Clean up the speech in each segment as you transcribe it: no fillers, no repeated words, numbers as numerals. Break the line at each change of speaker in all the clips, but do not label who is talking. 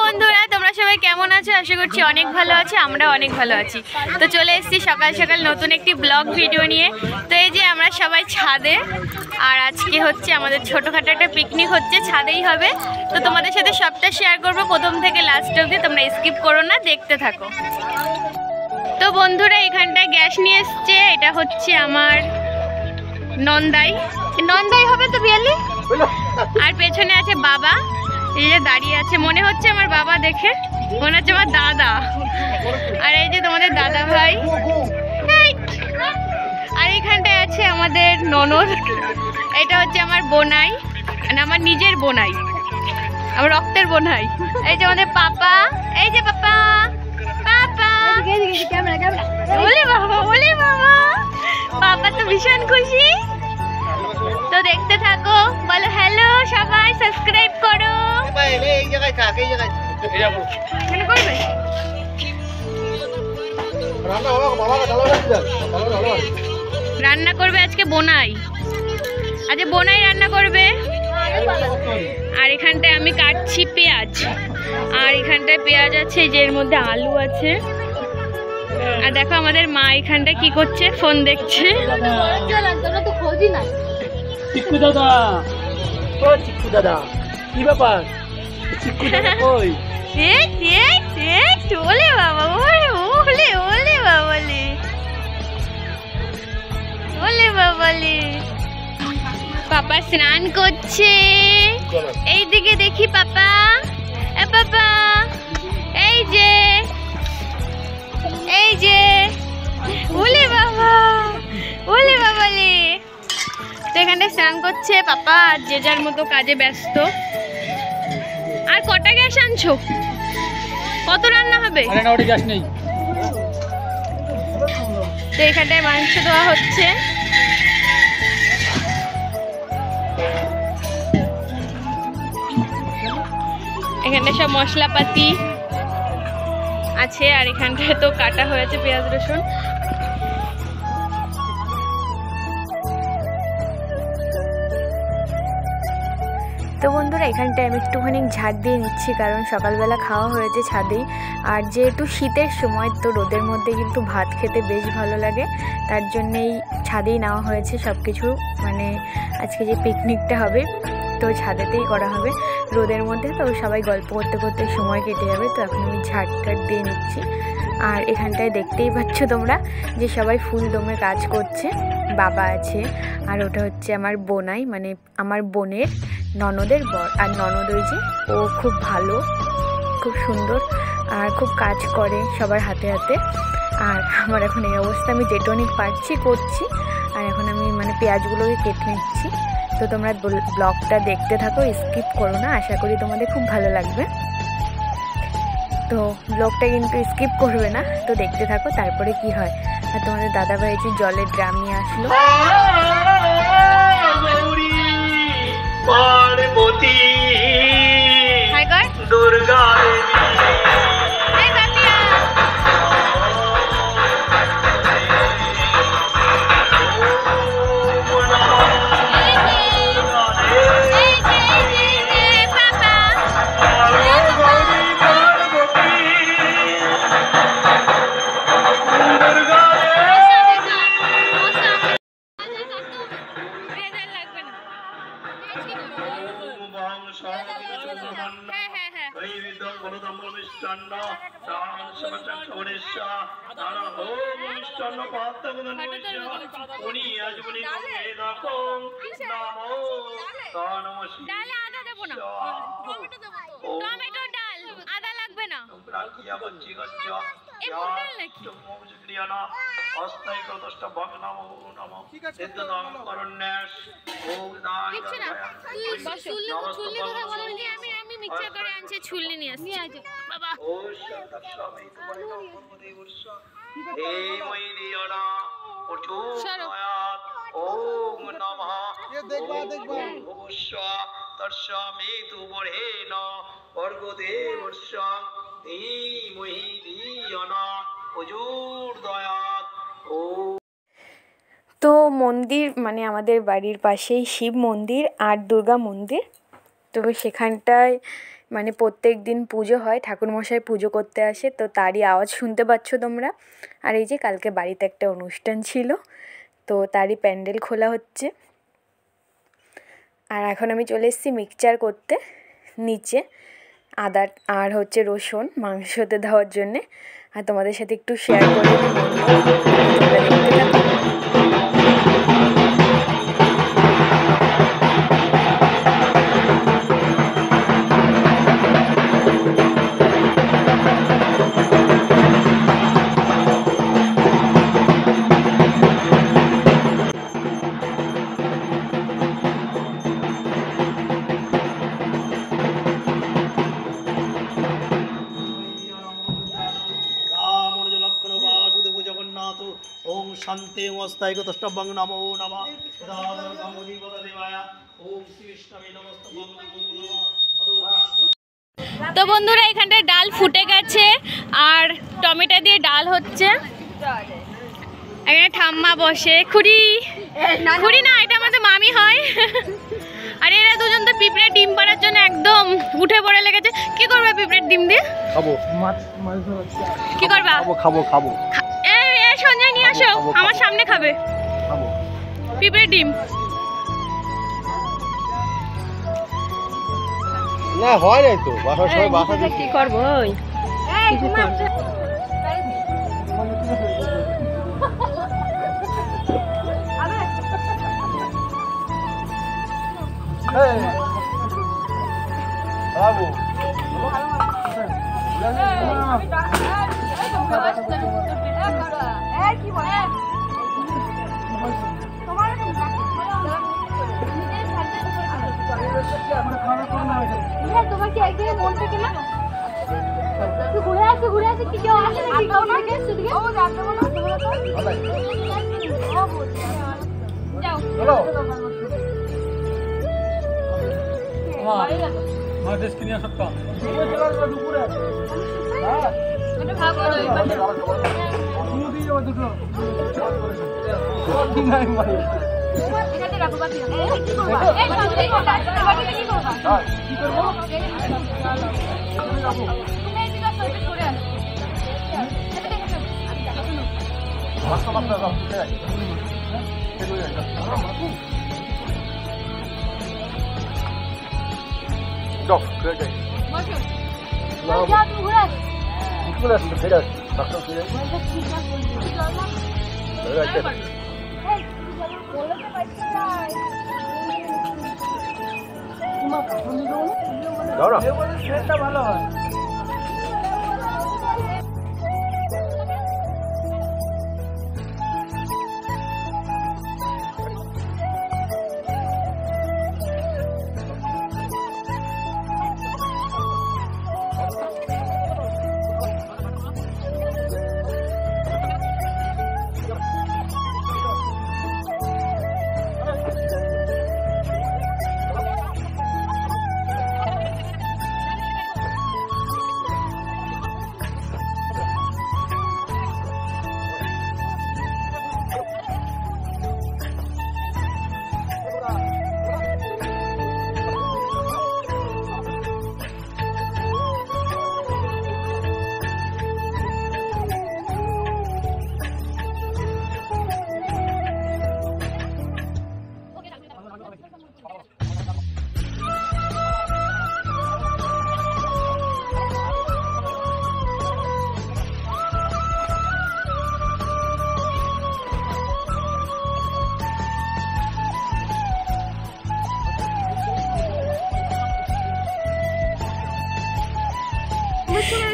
বন্ধুরা তোমরা সবাই কেমন আছো? আশা করছি অনেক ভালো আছো, আমরা অনেক ভালো আছি। তো চলে এসেছি সকাল সকাল নতুন একটি ব্লগ ভিডিও নিয়ে। তো এই যে আমরা সবাই ছাদে, আর আজকে হচ্ছে আমাদের ছোটোখাটো একটা পিকনিক হচ্ছে, ছাদেই হবে। তো তোমাদের সাথে সবটা শেয়ার করবো প্রথম থেকে লাস্ট অবধি, তোমরা স্কিপ করো না, দেখতে থাকো। তো বন্ধুরা এখানটায় গ্যাস নিয়ে এসছে, এটা হচ্ছে আমার নন্দাই হবে তো বিয়ালি। আর পেছনে আছে বাবা, এই যে দাঁড়িয়ে আছে, মনে হচ্ছে আমার বাবা দেখে, মনে হচ্ছে আমার দাদা। আর এই যে তোমাদের দাদা ভাই, আর এইখানটায় আছে আমাদের ননদ, এটা হচ্ছে আমার বোনাই, মানে আমার নিজের বোনাই, আমার রক্তের বোনাই। এই যে আমাদের পাপা, এই যে পাপা বলে বাবা, পাপা তো ভীষণ খুশি। তো দেখতে থাকো, বলো হ্যালো সবাই, সাবস্ক্রাইব করো। রান্না করবে আজকে বোনাই, আজকে বোনাই রান্না করবে। আর এখানটায় আমি কাটছি পেঁয়াজ, আর এখানটায় পেঁয়াজ আছে, যে এর মধ্যে আলু আছে। আর দেখো আমাদের মা এখানটা কি করছে, ফোন দেখছে।
চিক্কু দাদা, ও চিক্কু দাদা, কি ব্যাপার? চিক্কু দাদা কই?
ওলে বাবা, ওলে বাবালে, ওলে বাবালে। পাপা স্নান করছে, এইদিকে দেখি পাপা, পাপা এই যে ওলে বাবা, ওলে বাবালে। তো এখানে স্নান করছে পাপা, আর যে যার মতো কাজে ব্যস্ত। আর কটা গ্যাস আনছো? কত রান্না হবে?
গ্যাস নেই।
তো এখানটায় মাংস দেওয়া হচ্ছে। এখানে সব মশলাপাতি আছে, আর এখানটায় তো কাটা হয়েছে পেঁয়াজ রসুন। তো বন্ধুরা এখানটায় আমি একটুখানি ঝাড় দিয়ে নিচ্ছি, কারণ সকালবেলা খাওয়া হয়েছে ছাদেই। আর যেহেতু শীতের সময়, তো রোদের মধ্যে কিন্তু ভাত খেতে বেশ ভালো লাগে, তার জন্যেই ছাদেই নেওয়া হয়েছে সব কিছু। মানে আজকে যে পিকনিকটা হবে, তো ছাদেতেই করা হবে রোদের মধ্যে, তো সবাই গল্প করতে করতে সময় কেটে যাবে। তো এখন আমি ঝাড় দিয়ে নিচ্ছি। আর এখানটায় দেখতেই পাচ্ছ তোমরা যে সবাই ফুল দমে কাজ করছে, বাবা আছে, আর ওটা হচ্ছে আমার বোনাই, মানে আমার বোনের ননদের বর। আর ননদ ওই যে, ও খুব ভালো, খুব সুন্দর, আর খুব কাজ করে সবার হাতে হাতে। আর আমার এখন এই অবস্থা, আমি যেটুকুনি পারছি করছি। আর এখন আমি মানে পেঁয়াজগুলোকে কেটে নিচ্ছি। তো তোমরা ব্লগটা দেখতে থাকো, স্কিপ করো না, আশা করি তোমাদের খুব ভালো লাগবে। তো ব্লগটা কিন্তু স্কিপ করবে না, তো দেখতে থাকো তারপরে কি হয়। আর তোমাদের দাদাভাই যে জলের ড্রাম নিয়ে আসলো।
পার্বতী দুর্গা
ছুলনি নিয়ে আসছি বাবা। তো মন্দির মানে আমাদের বাড়ির পাশেই শিব মন্দির আর দুর্গা মন্দির। তো সেখানটায় মানে প্রত্যেক দিন পুজো হয়, ঠাকুরমশাই পুজো করতে আসে, তো তারই আওয়াজ শুনতে পাচ্ছ তোমরা। আর এই যে কালকে বাড়িতে একটা অনুষ্ঠান ছিল, তো তারই প্যান্ডেল খোলা হচ্ছে। আর এখন আমি চলে এসেছি মিক্সচার করতে নিচে, আদা আর হচ্ছে রসুন মাংসতে দেওয়ার জন্যে। আর তোমাদের সাথে একটু শেয়ার করে দিই, তোমরা দেখতে থাকো।
ओम शांति मस्ताय को तष्टभंग नमो नमः देवाय ओम श्री विष्णवे नमस्तभंग नमो नमः।
তো বন্ধুরা এখানটায় ডাল ফুটে গেছে আর টমেটো দিয়ে ডাল হচ্ছে। এখানে ঠাম্মা বসে, খুড়ি না, এটা আমাদের মামি হয়। আর এরা দুজন তো পিঁপড়ের ডিম পাড়ার জন্য একদম উঠে পড়ে লেগেছে। কি করবে পিঁপড়ের ডিম দিয়ে?
খাবো
কি করবা?
খাবো
সঞ্জয় নিয়ে আসো, আমার সামনে খাবে পিঁপড়ের ডিম।
না হয় নাই তো বাসা সবাই বাসা
কি করবো?
খাবো
তোমার কি একদিকে মন থেকে না ঘুরে আসে কি কেউ আসে নাকি ও জানতে বলো যাও
আমার দেশ কিনে সত্তা
এটা ভাগ করো
দুটো
এটাতে রাখো বাকি কি করবা এই সামনে কোটা বাকিটা কি করবা কি করব তুমি এই দিকে সরে সরে আসো
মাছ মাছ দাও ঠিক আছে ডক করে যাই
বসো যা তুমি ঘুরে আসো
ঘুরে আসো ফেরা ডাক্তার ফেরা
এই বলতে পারছি না তোমার কথা নিলো
দাও না
সেটা ভালো হয়।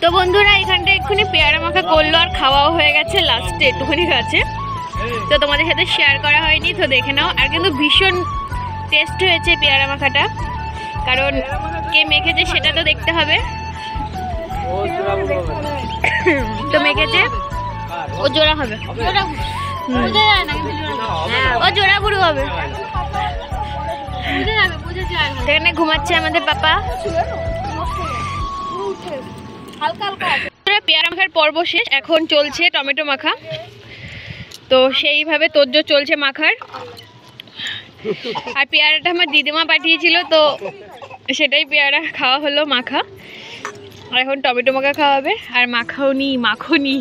তো বন্ধুরা এখানটা এক্ষুনি পেয়ারা মাখা করলো আর খাওয়াও হয়ে গেছে, লাস্টে একটুখানি আছে, তো তোমাদের সাথে শেয়ার করা হয়নি, তো দেখে নাও। আর কিন্তু ভীষণ টেস্ট হয়েছে পেয়ারা মাখাটা, কারণ কে মেখেছে সেটা তো দেখতে হবে। তো মেখেছে ও জোড়া হবে, ও জোড়া গুরু হবে। সেখানে ঘুমাচ্ছে আমাদের পাপা। পেয়ারা মাখার পর্ব শেষ, এখন চলছে টমেটো মাখা। তো সেইভাবে তোড়জোড় চলছে মাখার। আর পেয়ারাটা আমার দিদিমা পাঠিয়েছিল, তো সেটাই পেয়ারা খাওয়া হলো মাখা, আর এখন টমেটো মাখা খাওয়াবে, আর মাখনি মাখনি।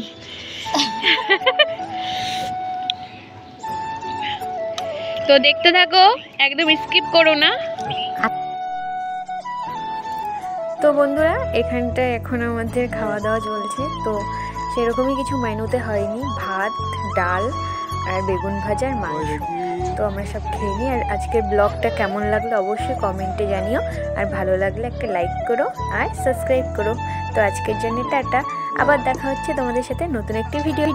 তো দেখতে থাকো, একদম স্কিপ করো না। তো বন্ধুরা এখানটায় এখন আমাদের খাওয়া দাওয়া চলছে, তো সেরকমই কিছু মেনুতে হয়নি, ভাত ডাল আর বেগুন ভাজা আর মাংস। তো আমরা সব খেয়ে নিই। আর আজকের ব্লগটা কেমন লাগলো অবশ্যই কমেন্টে জানিও, আর ভালো লাগলে একটা লাইক করো আর সাবস্ক্রাইব করো। তো আজকের জন্য টাটা, আবার দেখা হচ্ছে তোমাদের সাথে নতুন একটি ভিডিও।